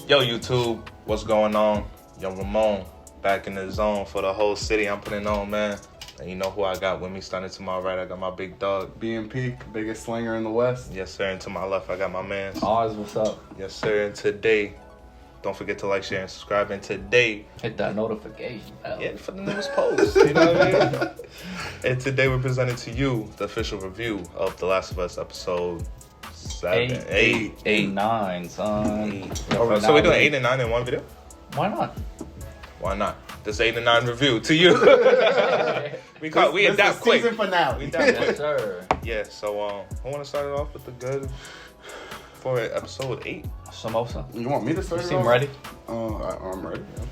Yo, YouTube, what's going on? Yo, Ramon, back in the zone for the whole city. I'm putting on, man. And you know who I got with me? Standing to my right, I got my big dog. BMP, biggest slinger in the West. Yes, sir. And to my left, I got my man. Oz, what's up? Yes, sir. And today, don't forget to like, share, and subscribe. And today, Hit that notification bell. yeah, for the newest post. You know what I mean? And today, we're presenting to you the official review of The Last of Us episode 8, 9, son. Oh, so we're doing 8 and 9 in one video? Why not? Why not? This 8 and 9 review to you. we adapt quick. Season finale. We adapt quick. Yes, sir. Yeah, so I want to start it off with the good for episode 8. Samosa. You want me to start You it seem off? ready? I'm ready. Yeah.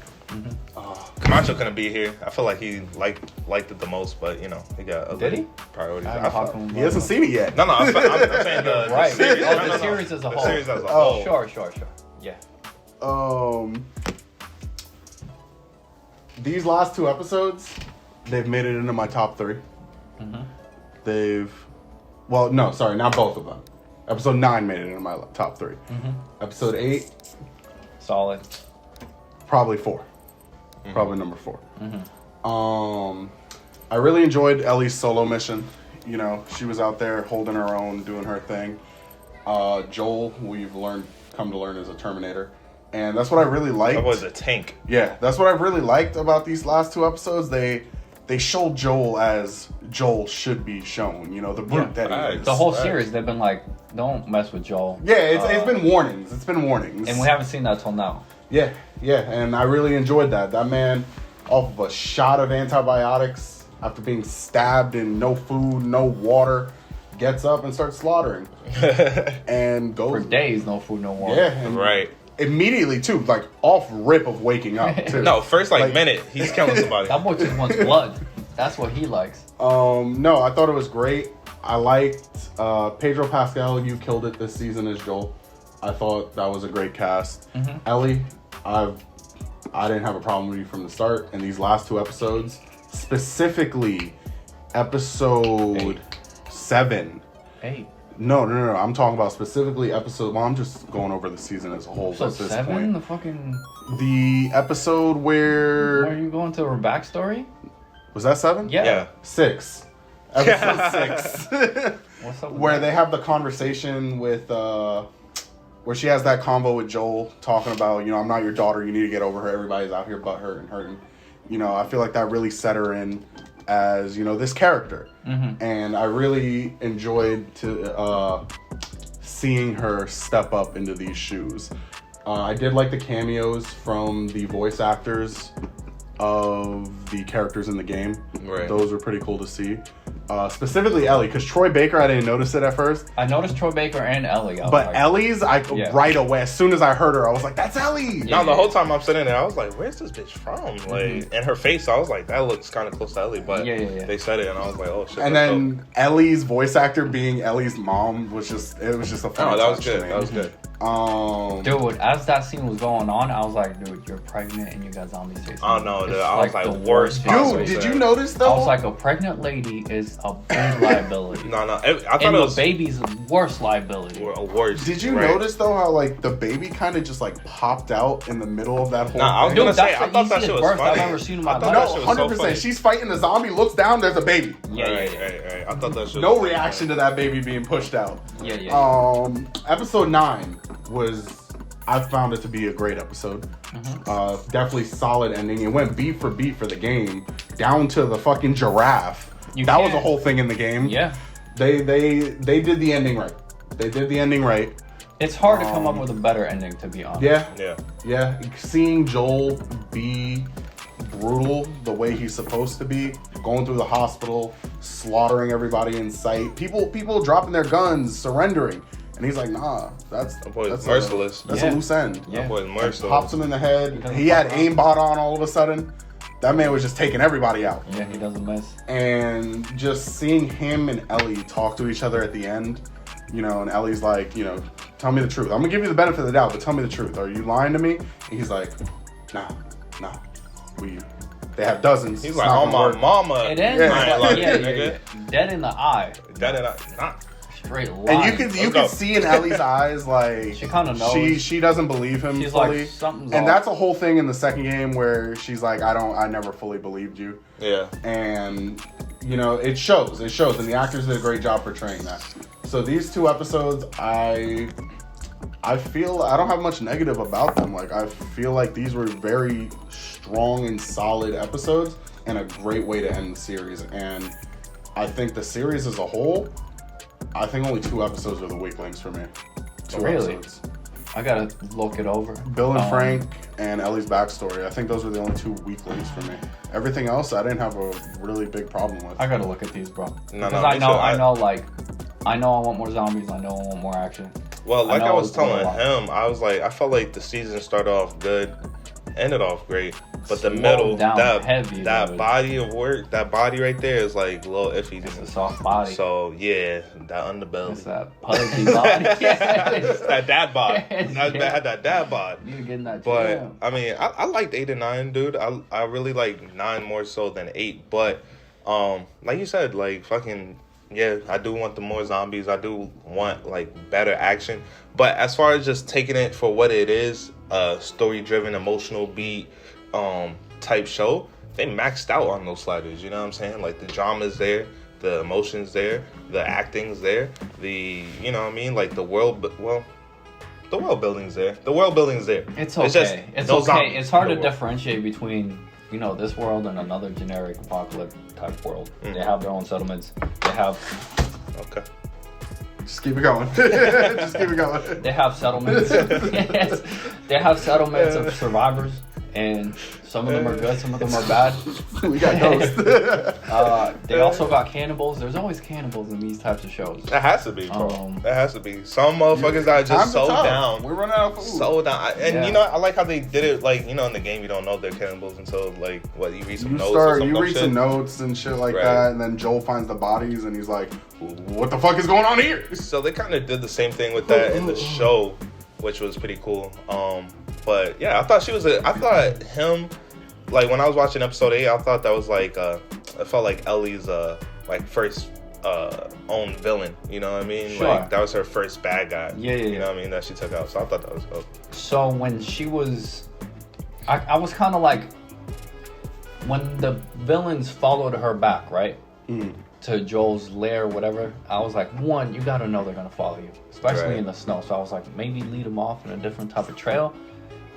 Camacho couldn't be here. I feel like he liked it the most, but you know he got other Did he? priorities. I felt- He hasn't seen it yet. No, I'm saying the Right. series. Oh, No, the series as a The whole. series as a Oh. whole. Sure. Yeah. These last 2 episodes, they've made it into my top 3. Not both of them. Episode 9 made it into my top 3. Episode 8, Solid. probably 4. Probably number 4. I really enjoyed Ellie's solo mission. You know, she was out there holding her own, doing her thing. Joel, we've come to learn, is a Terminator. And that's what I really liked. That was a tank. Yeah, that's what I really liked about these last 2 episodes. They showed Joel as Joel should be shown. You know, the brute that he right. is. The whole Right. series, they've been like, don't mess with Joel. Yeah, it's been warnings. It's been warnings. And we haven't seen that till now. Yeah, and I really enjoyed that. That man, off of a shot of antibiotics, after being stabbed and no food, no water, gets up and starts slaughtering. And goes... For days, no food, no water. Yeah, and Right. immediately, too, like, off rip of waking up, too. No, first minute he's killing somebody. That boy just wants blood. That's what he likes. No, I thought it was great. I liked Pedro Pascal. You killed it this season as Joel. I thought that was a great cast. Ellie, I didn't have a problem with you from the start. And these last 2 episodes, specifically episode 7. 8. No. I'm talking about specifically episode. Well, I'm just going over the season as a whole So at this 7, point. the fucking... The episode Where where you going to her backstory? was that 7? Yeah. 6. Episode 6. What's up with Where that? they have the conversation with, where she has that convo with Joel talking about, you know, I'm not your daughter, you need to get over her, everybody's out here but her and hurting. You know, I feel like that really set her in as, you know, this character. And I really enjoyed seeing her step up into these shoes. I did like the cameos from the voice actors of the characters in the game. Right. Those were pretty cool to see. Specifically Ellie, because Troy Baker, I didn't notice it at first. I noticed Troy Baker and Ellie. I was But like, Ellie's, Yeah. right away, as soon as I heard her, I was like, that's Ellie! Yeah. No, the whole time I'm sitting there, I was like, "Where's this bitch from?" Like, and her face, I was like, "That looks kind of close to Ellie." But Yeah. they said it, and I was like, "Oh shit!" And that's then Ellie's voice actor being Ellie's mom was just a dope. funny that was touch good. to me. That was good. Dude, as that scene was going on, I was like, dude, you're pregnant and you got zombies chasing Oh you. no, It's dude, I was like, the worst. possible Dude, thing. did you notice though? I was like, a pregnant lady is a big liability. No, I thought And it the was baby's a worse liability. worse. Did you right? notice though how like the baby kind of just like popped out in the middle of that whole Nah, I was thing? gonna Dude, say, that's I the thought that easiest shit was birth I've funny. ever seen in I my thought life. that No, shit was so 100%. funny. She's fighting the zombie, looks down, there's a baby. Yeah. Right. I thought that shit. No was reaction to that baby being pushed out. Yeah. Episode 9 was, I found it to be a great episode. Definitely solid ending. It went beat for beat for the game, down to the fucking giraffe. That was a whole thing in the game. Yeah. They did the ending right. They did the ending right. It's hard to come up with a better ending, to be honest. Yeah. Seeing Joel be brutal the way he's supposed to be, going through the hospital, slaughtering everybody in sight, people dropping their guns, surrendering, and he's like, nah, that's merciless. That's Yeah. a loose end. Yeah. That boy's merciless. Pops him in the head. doesn't He had fuck aimbot on all of a sudden. That man was just taking everybody out. Yeah, he doesn't miss. And just seeing him and Ellie talk to each other at the end, you know, and Ellie's like, you know, tell me the truth. I'm gonna give you the benefit of the doubt, but tell me the truth. Are you lying to me? And he's like, nah. They have dozens. He's It's like, not oh gonna my work. mama. It ends. Yeah. I ain't like it, Yeah. nigga. Dead in the eye. That and I, nah. straight line. And you can see in Ellie's eyes, like she kind of knows. She doesn't believe him She's fully. like, something's and off. that's a whole thing in the second game where she's like, I never fully believed you. Yeah. And you know, it shows, and the actors did a great job portraying that. So these 2 episodes, I feel I don't have much negative about them. Like, I feel like these were very strong and solid episodes and a great way to end the series. And I think the series as a whole, I think only 2 episodes are the weak links for me. 2 Really? episodes. I gotta look it over. Bill and Frank and Ellie's backstory. I think those were the only 2 weak links for me. Everything else, I didn't have a really big problem with. I gotta look at these, bro. No, Because I know I want more zombies. I know I want more action. Well, like I was telling a lot. him, I was like, I felt like the season started off good, ended off great, but the Slowed middle, down that heavy, that dude. body of work, that body right there is like a little iffy. It's a soft body. So yeah, that underbelly, It's that pudgy body. Yes. that dad bod. Yes, That yeah. had that dad bod. You get in that But jam. I mean, I liked 8 and 9, dude. I really like 9 more so than 8. But like you said, like fucking yeah, I do want the more zombies. I do want like better action. But as far as just taking it for what it is, story driven, emotional beat type show, they maxed out on those sliders. You know what I'm saying? Like the drama's there, the emotions there, the acting's there, the you know what I mean, like the world. The world building's there. The world building's there. It's okay. just It's no okay. zombies It's hard in to the world. differentiate between, you know, this world and another generic apocalypse type world. Mm. They have their own settlements. They have Okay. Just keep it going. Just keep it going. They have settlements. Yes. They have settlements of survivors, and some of them are good, some of them are bad. We got ghosts. They also got cannibals. There's always cannibals in these types of shows. That has to be, bro. That has to be. Some motherfuckers that are Times just are so tough. down. We're running out of food. So down. And Yeah. you know, I like how they did it, like, you know, in the game you don't know they're cannibals until, like, what, you read some You notes or some you dumb read shit. some notes and shit like Right. that, and then Joel finds the bodies, and he's like, "What the fuck is going on here?" So they kind of did the same thing with that in the show, which was pretty cool. But yeah, I thought him, like when I was watching episode 8, I thought that was like, I felt like Ellie's like first own villain. You know what I mean? Sure. Like that was her first bad guy. Yeah. You know what I mean? That she took out. So I thought that was dope. So when she was, I was kind of like, when the villains followed her back, right? To Joel's lair, whatever, I was like, one, you gotta know they're gonna follow you, especially Right. in the snow. So I was like, maybe lead them off in a different type of trail.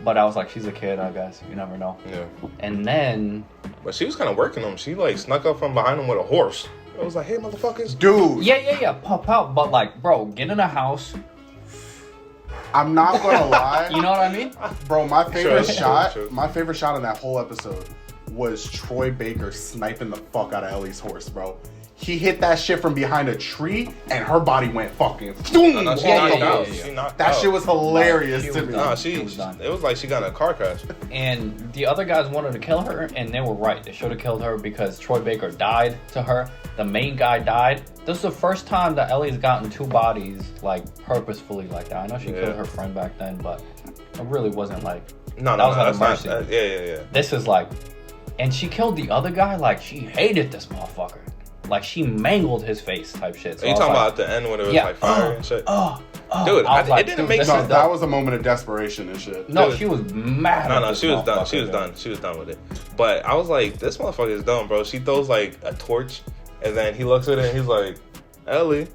But I was like, she's a kid, I guess. You never know. Yeah. And then, But she was kind of working them. She like snuck up from behind him with a horse. I was like, hey, motherfuckers. Dude, yeah, pop out. But like, bro, get in a house. I'm not gonna lie, You know what I mean? bro. My favorite True, shot, true. my favorite shot in that whole episode was Troy Baker sniping the fuck out of Ellie's horse, bro. He hit that shit from behind a tree, and her body went fucking boom. No, she Yeah, knocked yeah, out. yeah, yeah. She knocked That out. shit was hilarious she to was me. done. Nah, She was done. it was like she got in a car crash. And the other guys wanted to kill her, and they were right. They should have killed her because Troy Baker died to her. The main guy died. This is the first time that Ellie's gotten 2 bodies, like, purposefully like that. I know she Yeah. killed her friend back then, but it really wasn't like... No, That was out that's of not. mercy. Yeah. This is like... And she killed the other guy, like, she hated this motherfucker. Like, she mangled his face type shit. So Are you I was talking like, about at the end when it was yeah, like fire and shit? Dude, I was like, it didn't dude, make this sense. No, is that dope. was a moment of desperation and shit. No, Dude. she was mad. No, at this she was done. She motherfucker, was dude. done. She was done with it. But I was like, this motherfucker is dumb, bro. She throws like a torch, and then he looks at it and he's like, Ellie.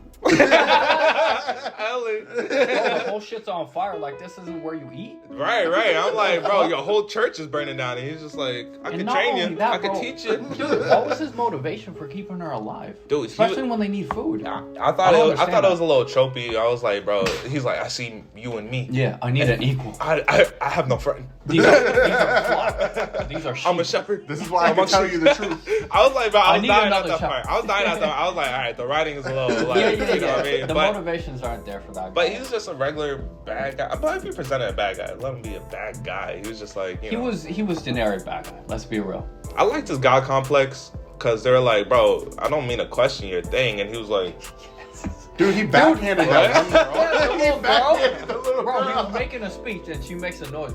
Ellie. Bro, the whole shit's on fire. Like, this isn't where you eat. Right. I'm like, bro, your whole church is burning down. And he's just like, I And can not train only you. that, I can bro, teach you. Dude, what was his motivation for keeping her alive? Dude, he Especially was- when they need food. I I thought don't it was understand a little tropey. I was like, bro, he's like, I see you and me. Yeah, I need an equal. I have no friend. These are flock. These are sheep. I'm a shepherd. This is why I I'm can a tell sheep. you the truth. I was like, bro, I was need dying at another that shepherd. part. I was dying at that. I was like, all right, the writing is a little, like, Yeah. you know what I mean? The But, motivations aren't there for that. but guy. he's just a regular bad guy. But if you presented a bad guy, let him be a bad guy. He was just like, you know. He was generic bad guy. Let's be real. I liked his God complex because they're like, bro, I don't mean to question your thing. And he was like, Dude, he backhanded that one girl. The He little backhanded girl, the little bro, he girl. was making a speech and she makes a noise.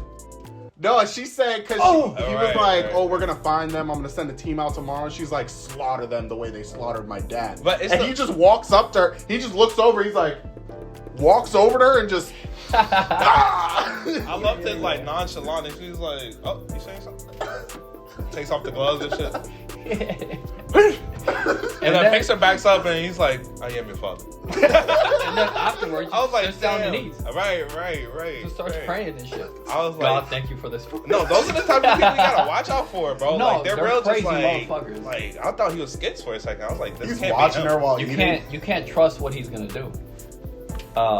No, she said because he was Right, like, right. "Oh, we're gonna find them. I'm gonna send a team out tomorrow." She's like, "Slaughter them the way they slaughtered my dad." But it's and the- he just walks up to her. He just looks over. He's like, walks over to her and just. I loved it like nonchalant, and she's like, "Oh, you saying something?" Takes off the gloves and shit, and then picks her backs up, and he's like, "I am your father." And then afterwards, I was like, sits down "Damn." and eats. Right. Just starts right. praying and shit. I was God, like, thank you for this. No, those are the type of people you gotta watch out for, bro. No, like they're real crazy just like, motherfuckers. I thought he was skits for a second. I was like, this He's can't watching be her him. while You eating. can't trust what he's gonna do.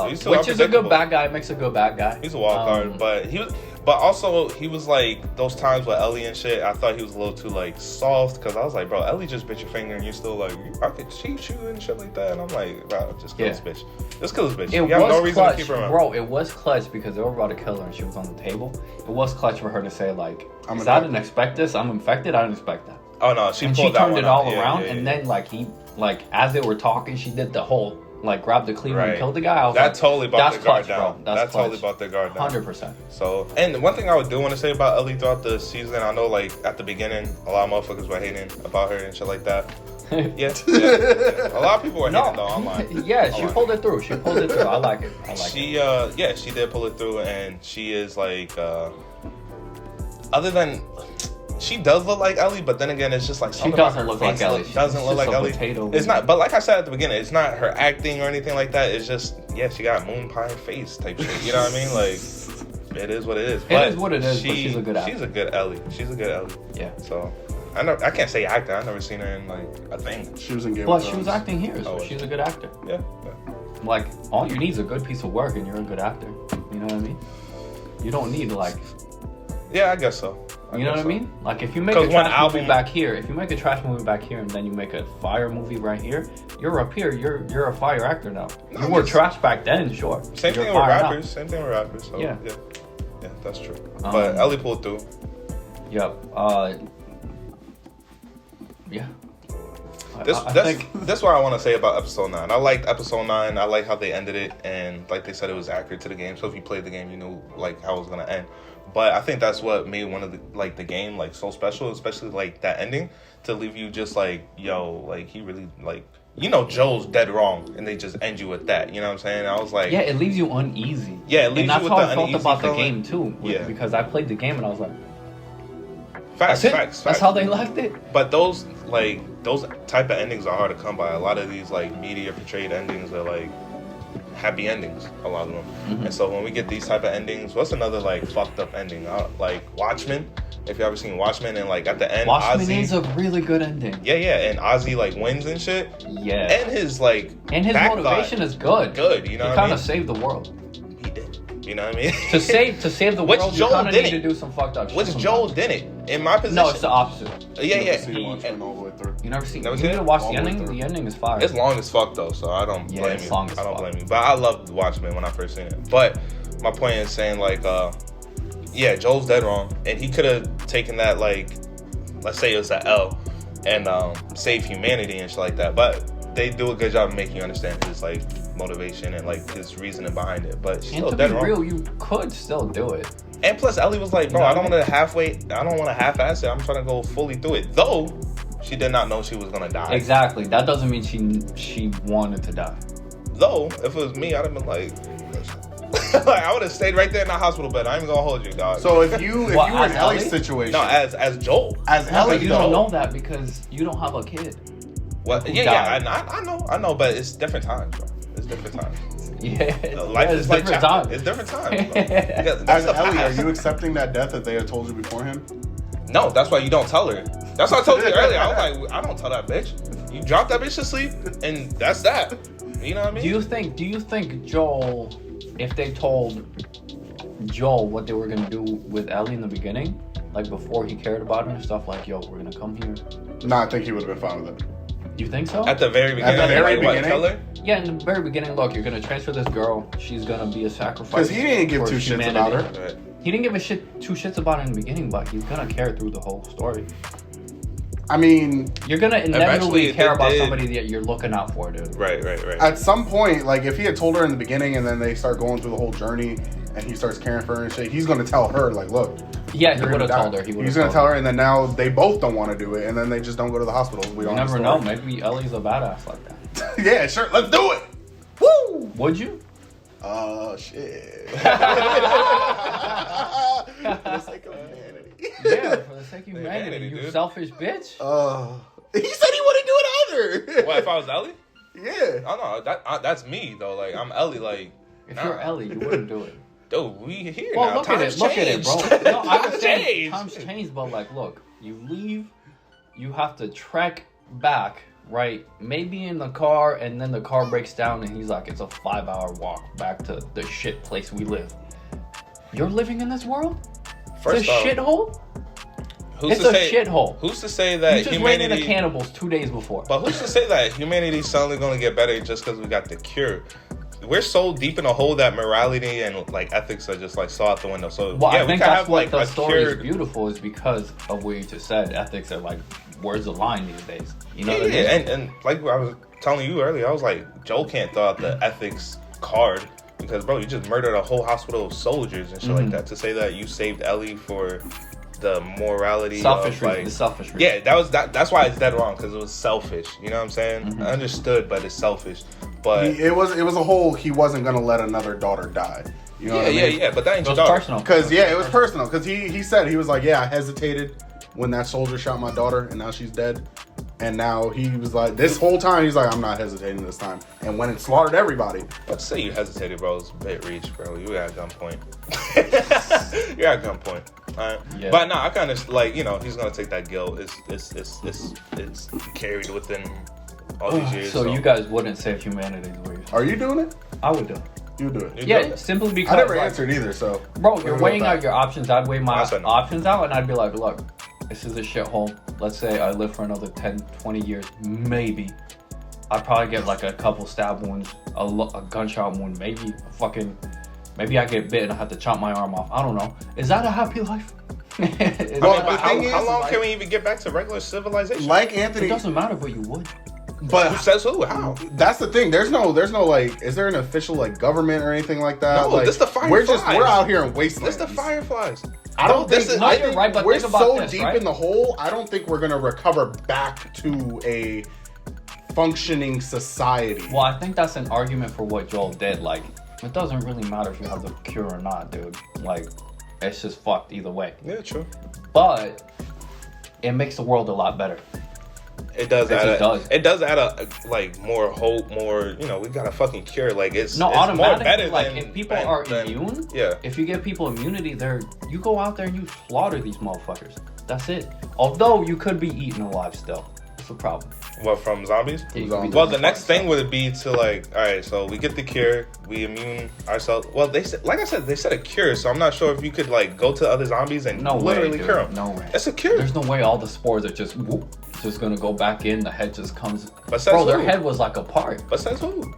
He's so Which is a good unpredictable. bad guy, makes a good bad guy. He's a wild card, but also he was like those times with Ellie and shit. I thought he was a little too like soft because I was like, bro, Ellie just bit your finger and you're still like, I could cheat you and shit like that. And I'm like, bro, just kill this bitch. Just kill this bitch. It You have was no reason clutch, to keep her around. bro. It was clutch because they were about to kill her and she was on the table. It was clutch for her to say like, I didn't expect this. I'm infected. I didn't expect that. Oh no, she And pulled she that turned one it all out. Yeah, around, yeah, and yeah. then like he like as they were talking, she did the whole like grabbed the cleaver and Right. killed the guy. I was That like, totally brought that's their guard clutch, down. bro. That totally clutch. brought their guard down. 100%. So, and one thing I do want to say about Ellie throughout the season, I know like at the beginning, a lot of motherfuckers were hating about her and shit like that. Yeah. A lot of people were hating though online. Yeah, she Online. pulled it through. She pulled it through. I like it. I like it. She did pull it through, and she is like, other than she does look like Ellie, but then again, it's just like something doesn't about her look like face Ellie. Doesn't She's look just like a Ellie. potato. It's not, but like I said at the beginning, it's not her acting or anything like that. It's just she got moon pie face type shit. You know what I mean? Like it is what it is. It is what it is, but she's a good actor. She's a good Ellie. She's a good Ellie. Yeah. So I can't say actor. I've never seen her in like a thing. She was in Game Well, of Thrones. she was acting here, so Oh, she's a good actor. Yeah. Like, all you need is a good piece of work, and you're a good actor. You know what I mean? You don't need like, Yeah, I guess so. you know what I mean? Like, if you make 'Cause a one trash album- movie back here, if you make a trash movie back here, and then you make a fire movie right here, you're up here. You're a fire actor now. No, You were it's- trash back then, sure. Same You're thing with fire now. rappers. Same thing with rappers. So, Yeah. yeah, that's true. But Ellie pulled through. Yep. Yeah. I think That's what I want to say about episode 9. I liked episode 9. I like how they ended it, and like they said, it was accurate to the game. So if you played the game, you knew like how it was gonna end. But I think that's what made one of the game like so special, especially like that ending to leave you just like, yo, like he really like, Joel's dead wrong, and they just end you with that. You know what I'm saying? I was like, yeah, it leaves you uneasy. Yeah, it leaves and that's you with how the I felt uneasy about the feeling. game too. Yeah. Because I played the game and I was like, facts, that's it. facts. That's how they left it. But those type of endings are hard to come by. A lot of these like media portrayed endings are like happy endings, a lot of them. And so when we get these type of endings, what's another like fucked up ending? Like Watchmen. If you ever seen Watchmen, and like at the end, Watchmen Ozzy, is a really good ending. yeah, and Ozzy like wins and shit. Yeah. And his like back motivation guy, is good. good. You know He what I kind mean? of saved the world. He did. You know what I mean? To save the Which world, you Joel kind of need didn't. to do some fucked up shit. Which Joel sometimes. didn't. In my position. No, it's the opposite. Yeah. Never seen Watchmen all the way through. You never seen? Never You seen need it? to watch All the the way ending. through. The ending is fire. It's long as fuck though, so I don't Yeah, blame it's you. long as I don't fuck. blame you. But I loved Watchmen when I first seen it. But my point is saying like, Joel's dead wrong, and he could have taken that like, let's say it was an L, and save humanity and shit like that. But they do a good job of making you understand his like motivation and like his reasoning behind it. But she's And still to dead be wrong. real, you could still do it. And plus, Ellie was like, bro, You know I don't what want to half-ass it. I'm trying to go fully through it. Though she did not know she was gonna die. Exactly. That doesn't mean she wanted to die. Though, if it was me, I'd have been like, like I would have stayed right there in the hospital bed. I ain't even gonna hold you, dog. So if you were What, in as Ellie's Ellie? situation, no, as Joel. as No, Ellie, but you though, don't know that because you don't have a kid. Well, Who yeah, died. I know, but it's different times, bro. It's different times. Yeah, Life it's is like different chapter. times. It's different times. Bro. Because as that's the Ellie, are past. you accepting that death that they had told you beforehand? No, that's why you don't tell her. That's what I told you earlier. I was like, I don't tell that bitch. You drop that bitch to sleep, and that's that. You know what I mean? Do you think Joel, if they told Joel what they were gonna do with Ellie in the beginning, like before he cared about her and stuff, like, yo, we're gonna come here. No, I think he would have been fine with it. You think so? At the very beginning, At the very like, what, beginning? tell her? Yeah, in the very beginning, look, you're gonna transfer this girl. She's gonna be a sacrifice. Because he didn't give for two shits humanity. about her. Right. He didn't give two shits about her in the beginning, but he's gonna care through the whole story. I mean, You're gonna Eventually, inevitably care they about did. somebody that you're looking out for, dude. Right. at some point, like if he had told her in the beginning and then they start going through the whole journey and he starts caring for her and shit, he's gonna tell her like, look. Yeah, he you're would gonna have told die. her. He would. He's gonna tell her, and then now they both don't want to do it, and then they just don't go to the hospital. We You don't never know. Maybe Ellie's a badass like that. Yeah, sure. Let's do it. Woo! Would you? Oh shit. For the sake of humanity. Yeah, for the sake of humanity, Humanity, you dude. selfish bitch. He said he wouldn't do it either. What if I was Ellie? Yeah. Oh no, that's me though. Like I'm Ellie. Like If nah. you're Ellie, you wouldn't do it. Dude, we here Well, now. look at Times it. Look at it, changed. bro. No, I understand. Changed. Times change, but like, look, you leave, you have to trek back, right? Maybe in the car, and then the car breaks down, and he's like, it's a 5-hour walk back to the shit place we live. You're living in this world? First it's a off, shithole? who's It's to a say, shithole. Who's to say You that just ran into humanity? cannibals 2 days before. But who's to say that humanity's suddenly going to get better just because we got the cure? We're so deep in a hole that morality and like ethics are just like so out the window. So Well, yeah, I we think can that's have what like the a story is cured. beautiful is because of what you just said. Ethics are like words of line these days. You know Yeah, what I mean? and like I was telling you earlier, I was like, Joel can't throw out the ethics card because bro, you just murdered a whole hospital of soldiers and shit like that. To say that you saved Ellie for the morality Selfish of reason. like, The selfish reason. yeah, that's why it's dead wrong because it was selfish. You know what I'm saying? I understood, but it's selfish. But It was a whole. He wasn't gonna let another daughter die. You know what I mean? yeah. But that ain't It your was daughter. personal. Because it was personal. Because he said he was like, yeah, I hesitated when that soldier shot my daughter, and now she's dead. And now he was like, this whole time he's like, I'm not hesitating this time. And went and slaughtered everybody. Let's say you hesitated, bro. It's a bit reach, bro. You at gunpoint. You're at gunpoint. Alright. Yeah. But no, I kind of like, you know, he's gonna take that guilt. It's carried within all these years. So you guys wouldn't save humanity the way you're saying. Are you doing it? I would do it. You do it. You Yeah, do it? simply because I never like, answered either, so. bro, you're What weighing about out your options. I'd weigh my I said no. options out and I'd be like, look, this is a shithole. Let's say I live for another 10, 20 years, maybe. I'd probably get like a couple stab wounds, a gunshot wound, maybe maybe I get bit and I have to chop my arm off. I don't know. Is that a happy life? Well, But the thing how is, long like- can we even get back to regular civilization? Like It Anthony, doesn't matter, but you would. but Who says who? How? that's the thing. There's no like, is there an official like government or anything like that? No, like, this the we're Fireflies. we're out here in wastelands. It's the Fireflies. I don't This think. is- No, I you're think right, but we're think about so this, deep right? in the hole. I don't think we're gonna recover back to a functioning society. Well, I think that's an argument for what Joel did. Like, it doesn't really matter if you have the cure or not, dude. Like, it's just fucked either way. Yeah, true. But it makes the world a lot better. It does It add. just does. It does add a like more hope, more. You know, we got a fucking cure. Like it's No, it's more automatically, better like, than if people than- are than- immune, Yeah. if you give people immunity, you go out there and you slaughter these motherfuckers. That's it. Although you could be eaten alive still. That's the problem. What from zombies? Yeah, you could be Well, doing the next fun thing would be to like, all right, so we get the cure, we immune ourselves. Well, they said, like I said, they said a cure, so I'm not sure if you could like go to other zombies and No way, literally dude. cure them. No way. It's a cure. There's no way all the spores are just whoop, just gonna go back in. The head just comes. But says Bro, their who? head was like a part. But says who?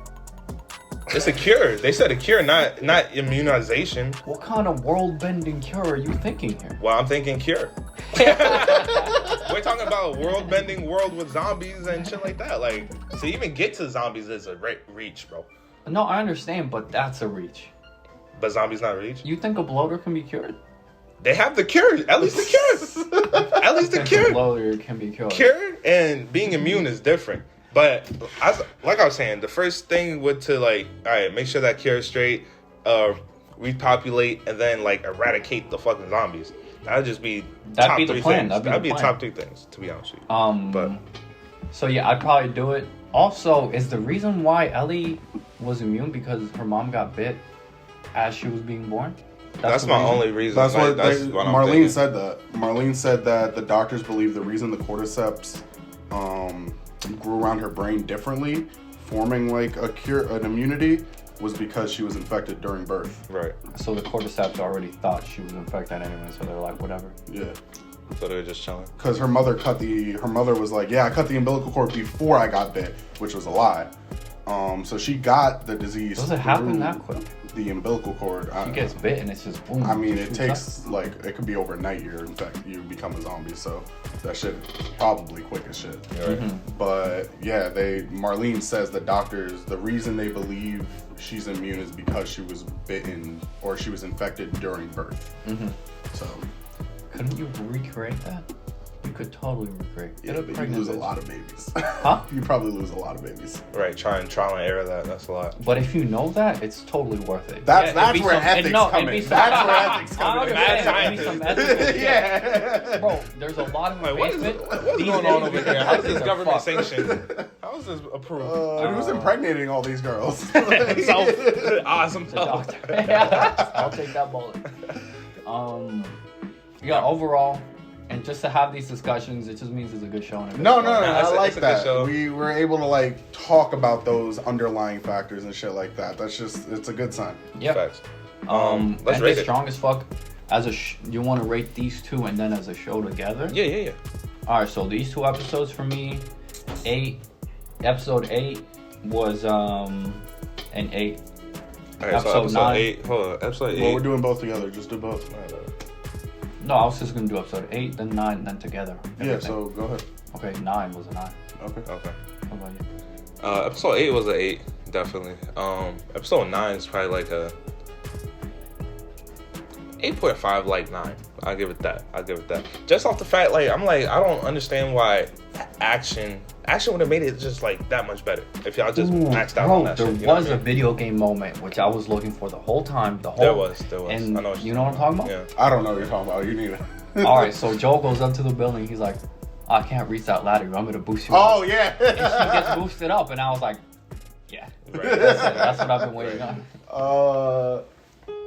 It's a cure. They said a cure, not immunization. What kind of world-bending cure are you thinking here? Well, I'm thinking cure. We're talking about a world-bending world with zombies and shit like that. Like, to even get to zombies is a reach, bro. No, I understand, but that's a reach. But zombies not reach. You think a bloater can be cured? They have the cure. At least the cure. At least the A cure. bloater can be cured. Cure and being immune is different. But like I was saying, the first thing would to like, all right, make sure that cure is straight, repopulate, and then like eradicate the fucking zombies. That'd just be That'd top be the three plan. things. That'd be the the plan. top three things, to be honest with you. But But so yeah, I'd probably do it. Also, is the reason why Ellie was immune because her mom got bit as she was being born? that's the my reason? only reason. That's like, what that's they, what I'm Marlene thinking. said that. Marlene said that the doctors believe the reason the cordyceps grew around her brain differently, forming like an immunity, was because she was infected during birth. Right. So the cordyceps already thought she was infected anyway, so they're like, whatever. Yeah. So they're just chilling. Because her mother was like, yeah, I cut the umbilical cord before I got bit, which was a lie. So she got the disease. Does it happen through- that quick? the umbilical cord. She gets bit and it's just boom. I mean, it shoots takes like it could be overnight. You become a zombie, so that shit probably quick as shit. Right. But yeah, Marlene says the doctors, the reason they believe she's immune is because she was bitten or she was infected during birth. So Couldn't you recreate that? You could totally recreate. yeah, Get a but you pregnant lose a bitch. lot of babies. Huh? You probably lose a lot of babies. Right. Trial and error. That's a lot. But if you know that, it's totally worth it. That's it'd be where some- ethics no, it'd come be in. some- That's where ethics come I in. understand, it'd be some ethical shit. Yeah. Bro, there's a lot of Like, what is basement. what's These going on days, over here? How is this ethics are government fucked. sanctioned? How is this approved? Who's impregnating all these girls? Himself. Awesome. The doctor. Yeah, I'll take that bullet. Yeah, overall, and just to have these discussions, it just means it's a good show. And a good No, show. no, no. Nah, I like it's a good that. show. We were able to like talk about those underlying factors and shit like that. It's a good sign. Yep. Facts. and Let's rate they're it. strong as fuck. As a you want to rate these two and then as a show together? Yeah. All right, so these two episodes for me, episode 8 was an 8. Alright, so Episode episode 9. 8. Hold on. Episode 8. Well, we're doing both together. Just do both. No, I was just gonna do episode 8, then 9, then together. Yeah. Everything. So go ahead. Okay, 9 was a 9. Okay. Okay. How about you? Episode 8 was an 8, definitely. Episode 9 is probably like a 8.5, like 9. I'll give it that. Just off the fact, like, I'm like, I don't understand why action would have made it just like that much better if y'all just maxed out on that there shit. You know was what I a mean? video game moment which I was looking for the whole time. There was. And I know what you know what I'm talking about? Yeah. I don't know what you're talking about. You need it. All right, so Joel goes up to the building. He's like, I can't reach that ladder. I'm gonna boost you. Oh up. yeah. And she gets boosted up, and I was like, yeah, Right. that's what I've been waiting on.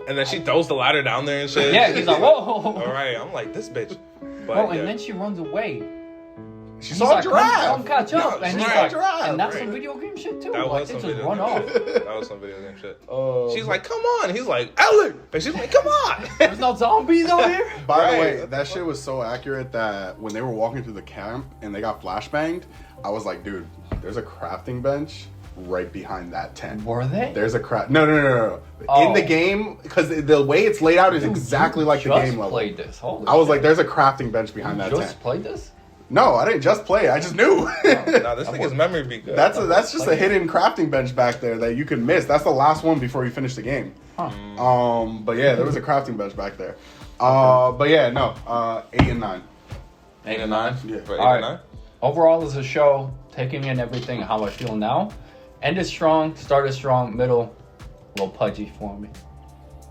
And then she throws the ladder down there and shit. Yeah, he's like, whoa. All right, I'm like, this bitch. But, Bro, yeah. and then she runs away. She He's saw like, a giraffe. Come catch up. No, and she he's saw a like, giraffe, and that's right. some video game shit too. That Like, was they some just video run game off. shit. That was some video game shit. Oh. She's like, come on. He's like, Ellen. And she's like, come on. There's no zombies out here. By Right. the way, that shit was so accurate that when they were walking through the camp and they got flashbanged, I was like, dude, there's a crafting bench right behind that tent. Were they? There's a No. Oh. In the game, because the way it's laid out is exactly like the Just game level. played this. Holy I was like, shit. there's a crafting bench behind that Just tent. played this? No, I didn't just play it. I just knew. Nah, this nigga's memory be good. That's just a hidden crafting bench back there that you can miss. That's the last one before you finish the game. Huh. But yeah, there was a crafting bench back there. But yeah, no. 8 and 9. 8 and 9. Yeah. For 8 All and right. 9. Overall, as a show, taking in everything, how I feel now. Ended strong, started strong, middle, a little pudgy for me.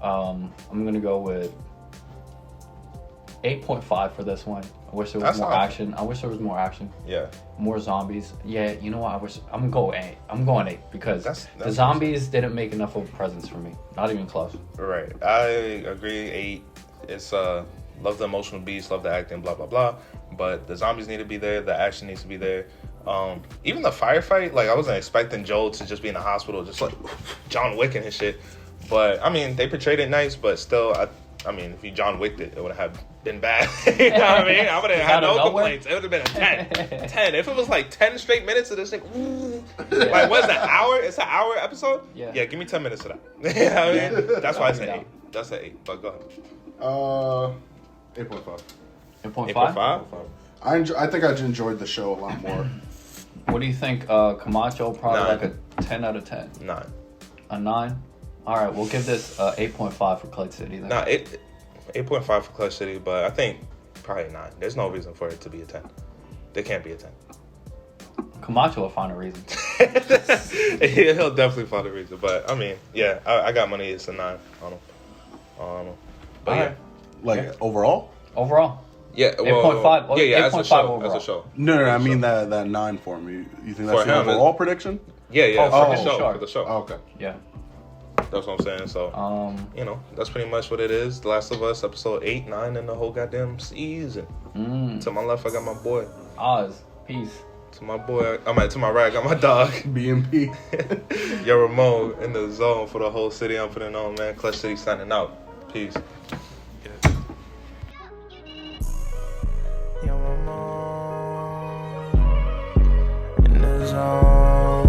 I'm gonna go with 8.5 for this one. I wish there was That's more not- action. I wish there was more action. Yeah. More zombies. Yeah, you know what? I'm gonna go 8. I'm going 8 because That's the zombies didn't make enough of a presence for me. Not even close. Right. I agree. 8. It's love the emotional beats, love the acting, blah blah blah. But the zombies need to be there. The action needs to be there. Even the firefight, like I wasn't expecting Joel to just be in the hospital, just like John Wick and his shit. But I mean, they portrayed it nice. But still, I mean, if you John Wicked it, it would have been bad. You know what I mean? I would have had out of no nowhere? complaints. It would have been a 10. 10. If it was like 10 straight minutes of this thing, like what's an hour? It's an hour episode. Yeah. Yeah, give me 10 minutes of that. You know what I mean? Yeah. That's why it's I'll an be 8. That's an 8. But go ahead. 8.5. 8.5? 8.5. I think I enjoyed the show a lot more. What do you think? Camacho, probably 9. like a 10 out of 10. 9. A 9? All right, we'll give this 8.5 for Clyde City then. Nah, 8.5 for Clutch City, but I think probably 9. There's no reason for it to be a 10. There can't be a 10. Camacho will find a reason. He'll definitely find a reason. But I mean, yeah, I got money. It's a 9 on him. But yeah. Alright. Like overall? Overall. Yeah, 8.5. Yeah, as a 8.5 show. overall. As a show. No, I As a mean show. that 9 for me. You think For that's the him, overall prediction? Yeah, Oh, for the for show. sure. For the show. Oh, okay. Yeah. That's what I'm saying. So, Um. that's pretty much what it is. The Last of Us, episode 8, 9, and the whole goddamn season. To my left, I got my boy. Oz. Peace. To my boy, to my right, I got my dog. BMP. Yo, Ramon in the zone for the whole city. I'm putting on, man. Clutch City signing out. Peace. Yo, Ramon in the zone,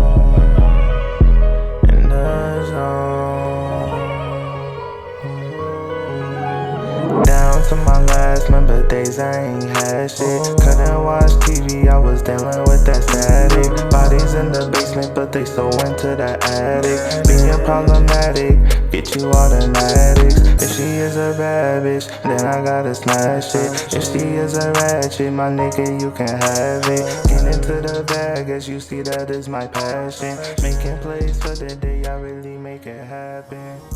in the zone. that shit. Couldn't watch TV, I was dealing with that static. Bodies in the basement, but they so into the attic. Being problematic, get you automatics. If she is a bad bitch, then I gotta smash it. If she is a ratchet, my nigga, you can have it. Get into the bag, as you see, that is my passion. Making plays for the day, I really make it happen.